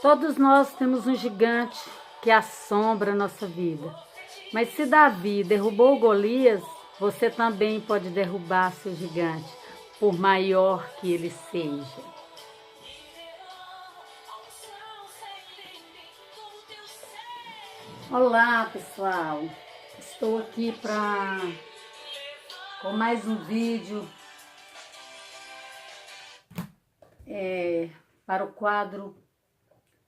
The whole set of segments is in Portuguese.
Todos nós temos um gigante que assombra a nossa vida. Mas se Davi derrubou Golias, você também pode derrubar seu gigante, por maior que ele seja. Olá, pessoal. Estou aqui com mais um vídeo para o quadro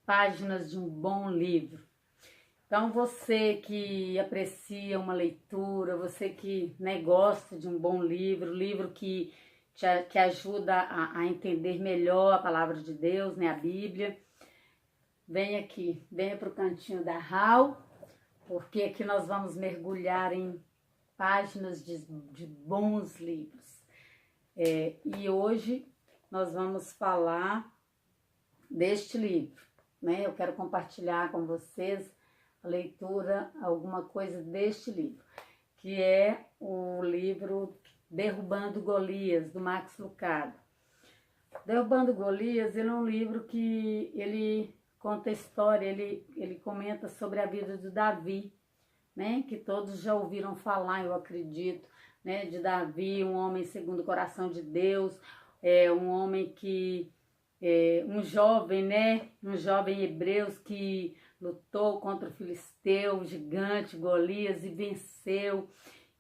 Páginas de um Bom Livro. Então, você que aprecia uma leitura, você que gosta de um bom livro que ajuda a entender melhor a palavra de Deus, a Bíblia, vem aqui, venha para o cantinho da Hal, porque aqui nós vamos mergulhar em páginas de bons livros. E hoje nós vamos falar deste livro, Eu quero compartilhar com vocês a leitura, alguma coisa deste livro, que é o livro Derrubando Golias, do Max Lucado. Derrubando Golias, ele é um livro que ele conta a história, ele comenta sobre a vida de Davi, que todos já ouviram falar, eu acredito, de Davi, um homem segundo o coração de Deus, um homem que um jovem hebreu que lutou contra o filisteu, o gigante Golias, e venceu.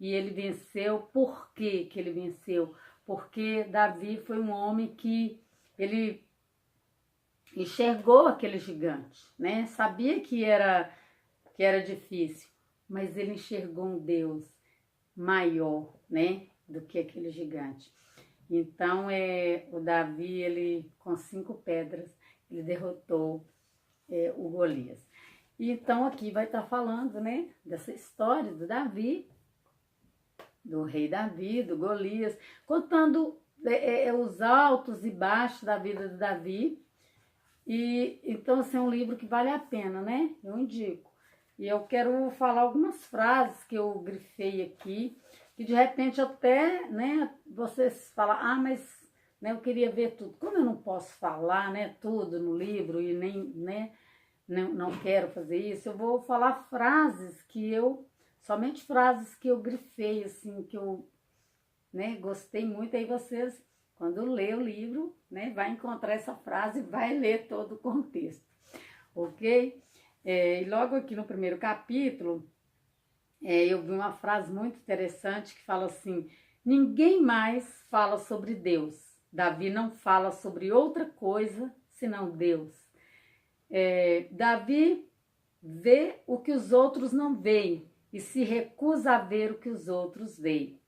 E ele venceu. Por que ele venceu? Porque Davi foi um homem que ele enxergou aquele gigante, Sabia que era difícil, mas ele enxergou um Deus maior, do que aquele gigante. Então, o Davi, ele com 5 pedras, ele derrotou o Golias. E então, aqui vai estar falando, dessa história do Davi, do rei Davi, do Golias, contando os altos e baixos da vida do Davi. E então, assim, é um livro que vale a pena, Eu indico. E eu quero falar algumas frases que eu grifei aqui, que de repente até, vocês falam, mas eu queria ver tudo. Como eu não posso falar, tudo no livro e nem, não quero fazer isso, eu vou falar somente frases que eu grifei, assim, que eu, gostei muito. Aí vocês, quando lê o livro, vai encontrar essa frase e vai ler todo o contexto, ok? E logo aqui no primeiro capítulo, eu vi uma frase muito interessante que fala assim: ninguém mais fala sobre Deus. Davi não fala sobre outra coisa senão Deus. Davi vê o que os outros não veem e se recusa a ver o que os outros veem.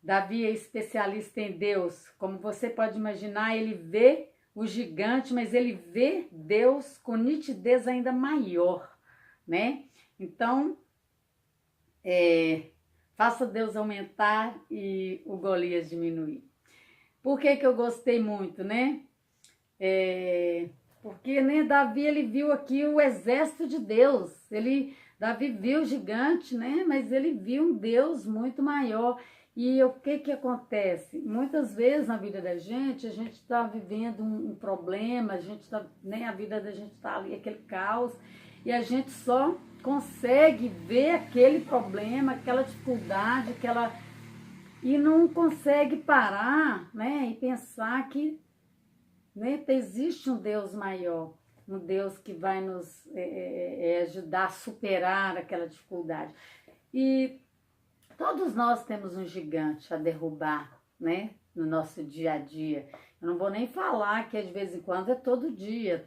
Davi é especialista em Deus. Como você pode imaginar, ele vê o gigante, mas ele vê Deus com nitidez ainda maior, Então, faça Deus aumentar e o Golias diminuir. Por que eu gostei muito, Porque, Davi, ele viu aqui o exército de Deus. Davi viu o gigante, Mas ele viu um Deus muito maior. E o que acontece? Muitas vezes na vida da gente, a gente está vivendo um problema, a vida da gente está ali, aquele caos, e a gente só consegue ver aquele problema, aquela dificuldade, e não consegue parar, e pensar que existe um Deus maior, um Deus que vai nos ajudar a superar aquela dificuldade. E todos nós temos um gigante a derrubar, no nosso dia a dia. Eu não vou nem falar que de vez em quando é todo dia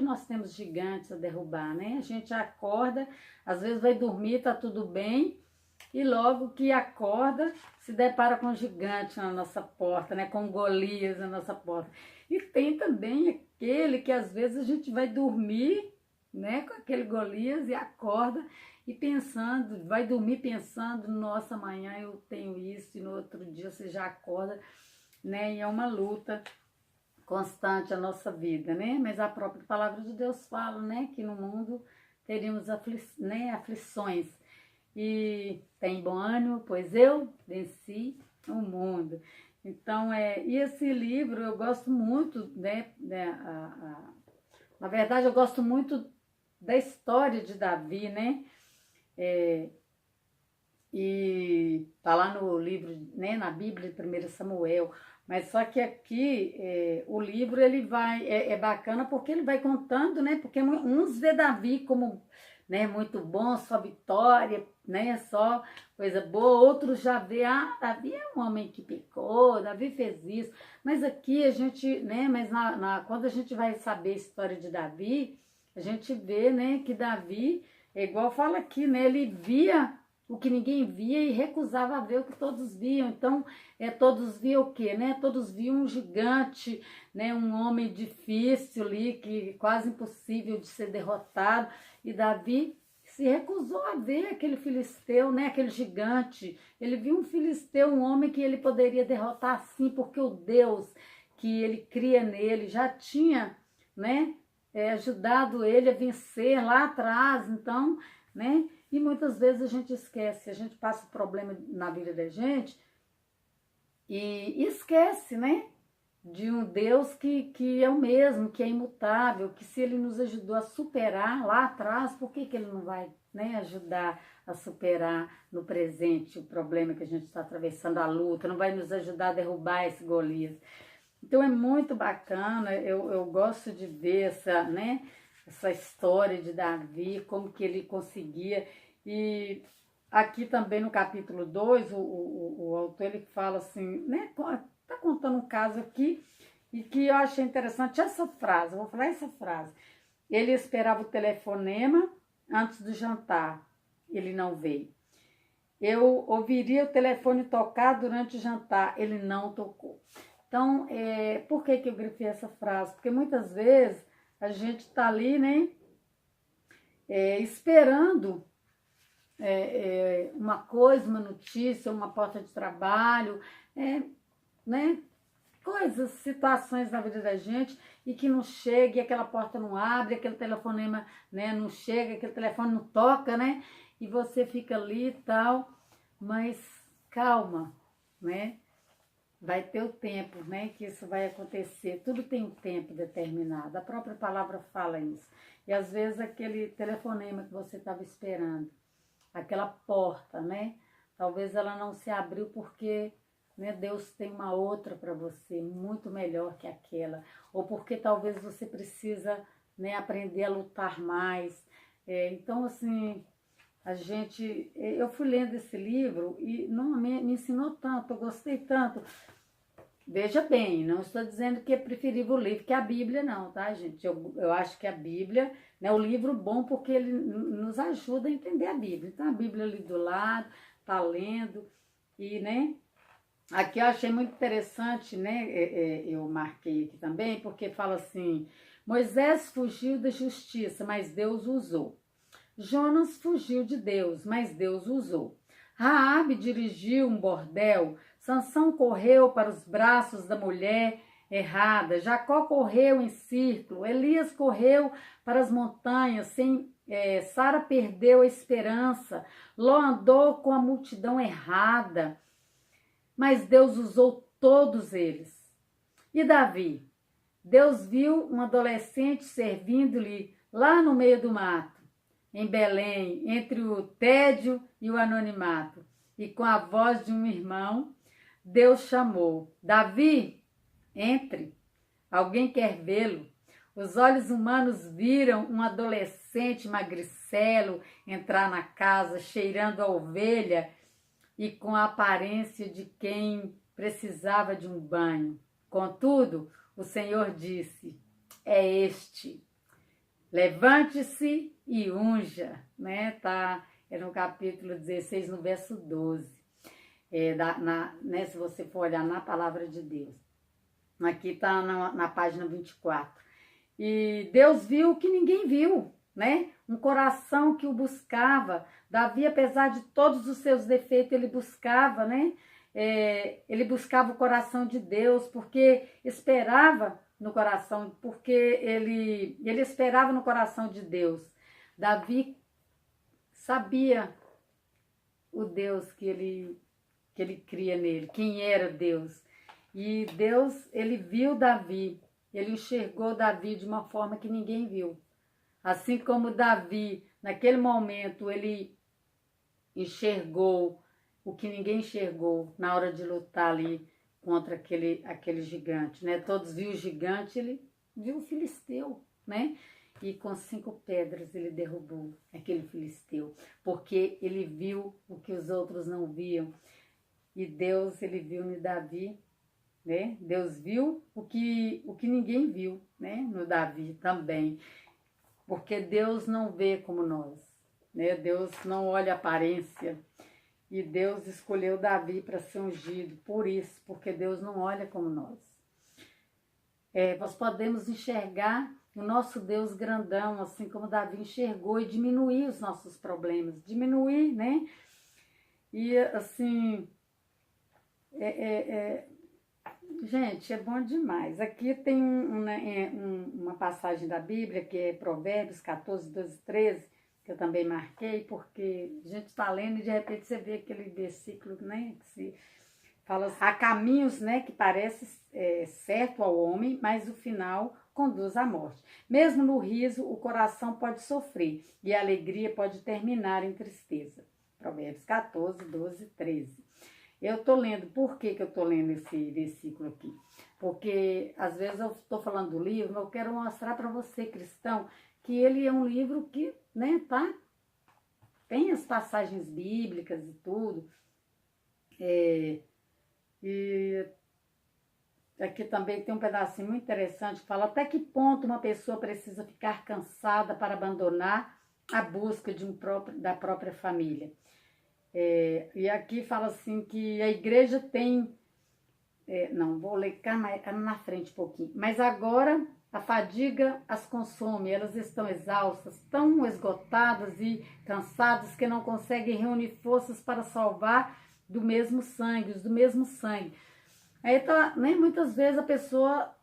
nós temos gigantes a derrubar, A gente acorda, às vezes vai dormir, tá tudo bem, e logo que acorda, se depara com um gigante na nossa porta, com Golias na nossa porta. E tem também aquele que às vezes a gente vai dormir, com aquele Golias e acorda e pensando, vai dormir pensando, nossa, amanhã eu tenho isso, e no outro dia você já acorda, E é uma luta constante a nossa vida, Mas a própria palavra de Deus fala, que no mundo teríamos aflições. E tem bom ânimo, pois eu venci o mundo. Então, e esse livro eu gosto muito, Na verdade, eu gosto muito da história de Davi, né? E tá lá no livro, né, na Bíblia, 1 Samuel. Mas só que aqui o livro ele vai é bacana porque ele vai contando, né? Porque uns vê Davi como, né, muito bom, só vitória, né? Só coisa boa. Outros já vê, Davi é um homem que pecou, Davi fez isso. Mas aqui a gente, né? Mas quando a gente vai saber a história de Davi, a gente vê, né, que Davi, é igual fala aqui, né? Ele via o que ninguém via e recusava ver o que todos viam. Então, todos viam o quê, né? Todos viam um gigante, né? Um homem difícil ali, que quase impossível de ser derrotado. E Davi se recusou a ver aquele filisteu, né? Aquele gigante. Ele viu um filisteu, um homem que ele poderia derrotar sim, porque o Deus que ele cria nele já tinha, né? Ajudado ele a vencer lá atrás. Então, né? E muitas vezes a gente esquece, a gente passa o problema na vida da gente e esquece, né? De um Deus que é o mesmo, que é imutável, que se ele nos ajudou a superar lá atrás, por que ele não vai, né, ajudar a superar no presente o problema que a gente está atravessando, a luta, não vai nos ajudar a derrubar esse Golias. Então é muito bacana, eu gosto de ver essa, né, essa história de Davi, como que ele conseguia. E aqui também no capítulo 2, o autor ele fala assim, né, tá contando um caso aqui, e que eu achei interessante essa frase, eu vou falar essa frase. Ele esperava o telefonema antes do jantar, ele não veio. Eu ouviria o telefone tocar durante o jantar, ele não tocou. Então, por que eu grifei essa frase? Porque muitas vezes a gente está ali, né, esperando uma coisa, uma notícia, uma porta de trabalho, né, coisas, situações na vida da gente e que não chega, e aquela porta não abre, aquele telefonema, né, não chega, aquele telefone não toca, né, e você fica ali e tal, mas calma, né? Vai ter o tempo, né, que isso vai acontecer. Tudo tem um tempo determinado. A própria palavra fala isso. E às vezes aquele telefonema que você estava esperando, aquela porta, né, talvez ela não se abriu porque, né, Deus tem uma outra para você, muito melhor que aquela. Ou porque talvez você precisa, né, aprender a lutar mais. Então, assim, eu fui lendo esse livro e não me ensinou tanto, eu gostei tanto. Veja bem, não estou dizendo que é preferível o livro que a Bíblia, não, tá, gente? Eu acho que a Bíblia, né, é um livro bom porque ele nos ajuda a entender a Bíblia. Então, a Bíblia ali do lado, tá lendo, e, né, aqui eu achei muito interessante, né, eu marquei aqui também, porque fala assim, Moisés fugiu da justiça, mas Deus o usou. Jonas fugiu de Deus, mas Deus o usou. Raabe dirigiu um bordel, Sansão correu para os braços da mulher errada, Jacó correu em círculo, Elias correu para as montanhas, Sara perdeu a esperança, Ló andou com a multidão errada, mas Deus usou todos eles. E Davi? Deus viu um adolescente servindo-lhe lá no meio do mato, em Belém, entre o tédio e o anonimato, e com a voz de um irmão, Deus chamou, Davi, entre, alguém quer vê-lo. Os olhos humanos viram um adolescente magricelo entrar na casa, cheirando a ovelha e com a aparência de quem precisava de um banho. Contudo, o Senhor disse, é este. Levante-se e unja, né? É no capítulo 16, no verso 12. Né, se você for olhar na palavra de Deus. Aqui está na página 24. E Deus viu o que ninguém viu, né? Um coração que o buscava. Davi, apesar de todos os seus defeitos, ele buscava, né? Ele buscava o coração de Deus, porque esperava no coração, porque ele esperava no coração de Deus. Davi sabia o Deus que ele cria nele, quem era Deus. E Deus, ele viu Davi, ele enxergou Davi de uma forma que ninguém viu. Assim como Davi, naquele momento, ele enxergou o que ninguém enxergou na hora de lutar ali contra aquele gigante, né? Todos viram o gigante, ele viu o filisteu, né? E com 5 pedras ele derrubou aquele filisteu, porque ele viu o que os outros não viam. E Deus, ele viu em Davi, né? Deus viu o que ninguém viu, né? No Davi também. Porque Deus não vê como nós, né? Deus não olha a aparência. E Deus escolheu Davi para ser ungido, por isso, porque Deus não olha como nós. Nós podemos enxergar o nosso Deus grandão, assim como Davi enxergou, e diminuir os nossos problemas, diminuir, né? E assim, gente, é bom demais. Aqui tem uma passagem da Bíblia, que é Provérbios 14, 12, 13, que eu também marquei, porque a gente está lendo e de repente você vê aquele versículo, né, que se fala assim, há caminhos, né, que parecem certo ao homem, mas o final conduz à morte. Mesmo no riso, o coração pode sofrer e a alegria pode terminar em tristeza. Provérbios 14, 12, 13. Eu estou lendo, por que eu estou lendo esse versículo aqui? Porque às vezes eu estou falando do livro, mas eu quero mostrar para você, cristão, que ele é um livro que, né, tá? Tem as passagens bíblicas e tudo. E aqui também tem um pedacinho muito interessante que fala até que ponto uma pessoa precisa ficar cansada para abandonar a busca da própria família. E aqui fala assim que a igreja tem... não, vou ler cá na frente um pouquinho. Mas agora a fadiga as consome, elas estão exaustas, tão esgotadas e cansadas que não conseguem reunir forças para salvar do mesmo sangue, os do mesmo sangue. Aí tá, né, muitas vezes a pessoa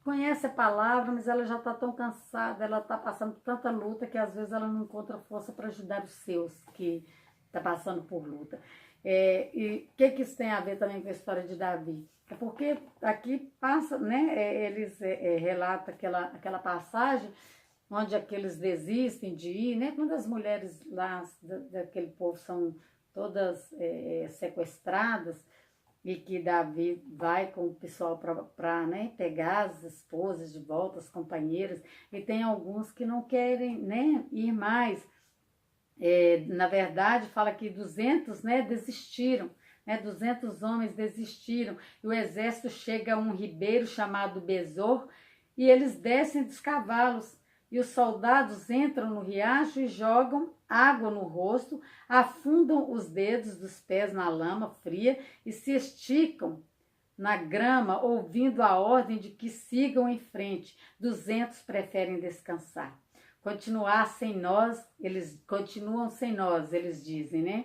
conhece a palavra, mas ela já está tão cansada, ela está passando por tanta luta que às vezes ela não encontra força para ajudar os seus que está passando por luta. E o que isso tem a ver também com a história de Davi? É porque aqui passa, né, eles relatam aquela passagem onde aqueles desistem de ir, né, quando as mulheres lá daquele povo são todas sequestradas, e que Davi vai com o pessoal para né, pegar as esposas de volta, as companheiras, e tem alguns que não querem, né, ir mais. Na verdade, fala que 200, né, desistiram, né, 200 homens desistiram, e o exército chega a um ribeiro chamado Besor, e eles descem dos cavalos, e os soldados entram no riacho e jogam água no rosto, afundam os dedos dos pés na lama fria e se esticam na grama, ouvindo a ordem de que sigam em frente. 200 preferem descansar. Continuam sem nós, eles dizem, né?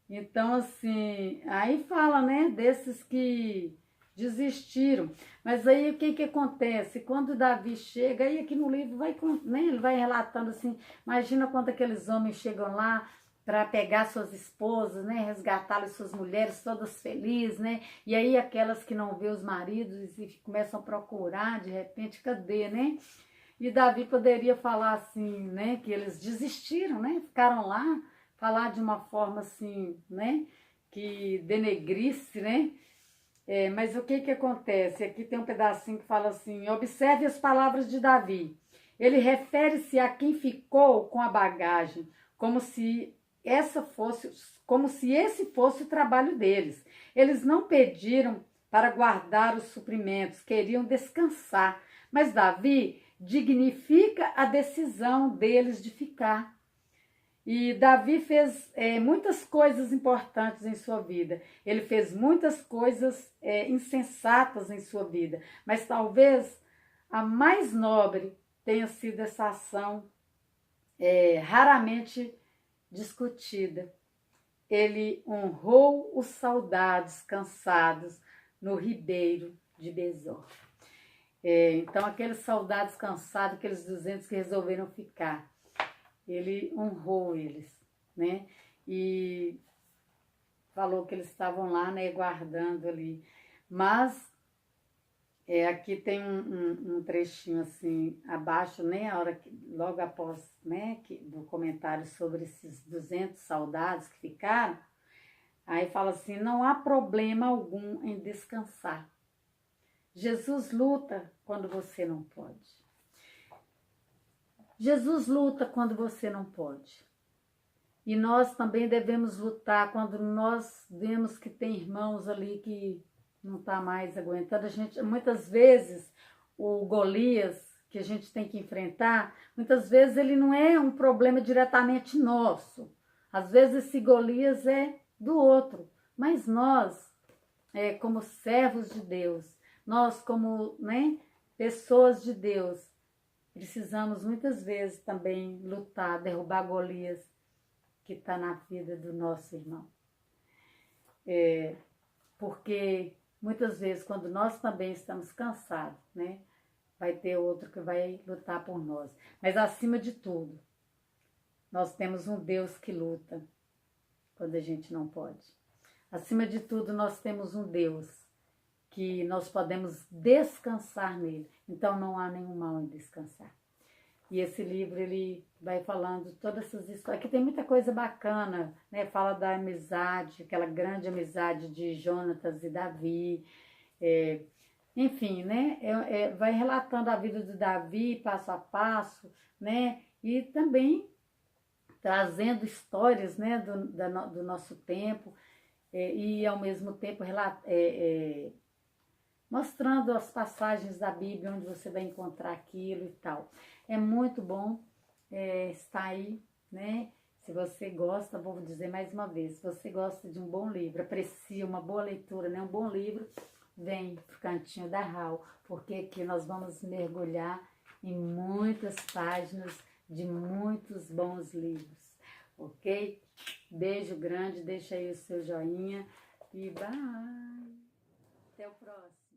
Então, assim, aí fala, né, desses que desistiram. Mas aí o que acontece? Quando Davi chega, aí aqui no livro né, ele vai relatando assim, imagina quando aqueles homens chegam lá para pegar suas esposas, né, resgatá-las, suas mulheres todas felizes, né? E aí aquelas que não vê os maridos e começam a procurar, de repente, cadê, né? E Davi poderia falar assim, né, que eles desistiram, né? Ficaram lá, falar de uma forma assim, né, que denegrisse, né? Mas o que acontece? Aqui tem um pedacinho que fala assim, observe as palavras de Davi. Ele refere-se a quem ficou com a bagagem, como se esse fosse o trabalho deles. Eles não pediram para guardar os suprimentos, queriam descansar. Mas Davi dignifica a decisão deles de ficar. E Davi fez muitas coisas importantes em sua vida. Ele fez muitas coisas insensatas em sua vida. Mas talvez a mais nobre tenha sido essa ação raramente discutida. Ele honrou os soldados cansados no ribeiro de Besor. Então, aqueles soldados cansados, aqueles 200 que resolveram ficar, ele honrou eles, né? E falou que eles estavam lá, né, guardando ali. Mas Aqui tem um trechinho assim abaixo, né, a hora que, logo após, né, do comentário sobre esses 200 soldados que ficaram, aí fala assim, não há problema algum em descansar. Jesus luta quando você não pode. Jesus luta quando você não pode. E nós também devemos lutar quando nós vemos que tem irmãos ali que não está mais aguentando. A gente, muitas vezes, o Golias que a gente tem que enfrentar, muitas vezes ele não é um problema diretamente nosso. Às vezes esse Golias é do outro. Mas nós, como servos de Deus, nós como, né, pessoas de Deus, precisamos muitas vezes também lutar, derrubar Golias que está na vida do nosso irmão. Porque muitas vezes, quando nós também estamos cansados, né, vai ter outro que vai lutar por nós. Mas acima de tudo, nós temos um Deus que luta quando a gente não pode. Acima de tudo, nós temos um Deus que nós podemos descansar nele. Então não há nenhum mal em descansar. E esse livro, ele vai falando todas essas histórias, que tem muita coisa bacana, né? Fala da amizade, aquela grande amizade de Jonatas e Davi. Enfim, né? Vai relatando a vida do Davi, passo a passo, né? E também trazendo histórias, né? Do nosso tempo. E ao mesmo tempo mostrando as passagens da Bíblia onde você vai encontrar aquilo e tal. É muito bom estar aí, né? Se você gosta, vou dizer mais uma vez, se você gosta de um bom livro, aprecia uma boa leitura, né? Um bom livro, vem pro Cantinho da Rau, porque aqui nós vamos mergulhar em muitas páginas de muitos bons livros, ok? Beijo grande, deixa aí o seu joinha e bye! Até o próximo!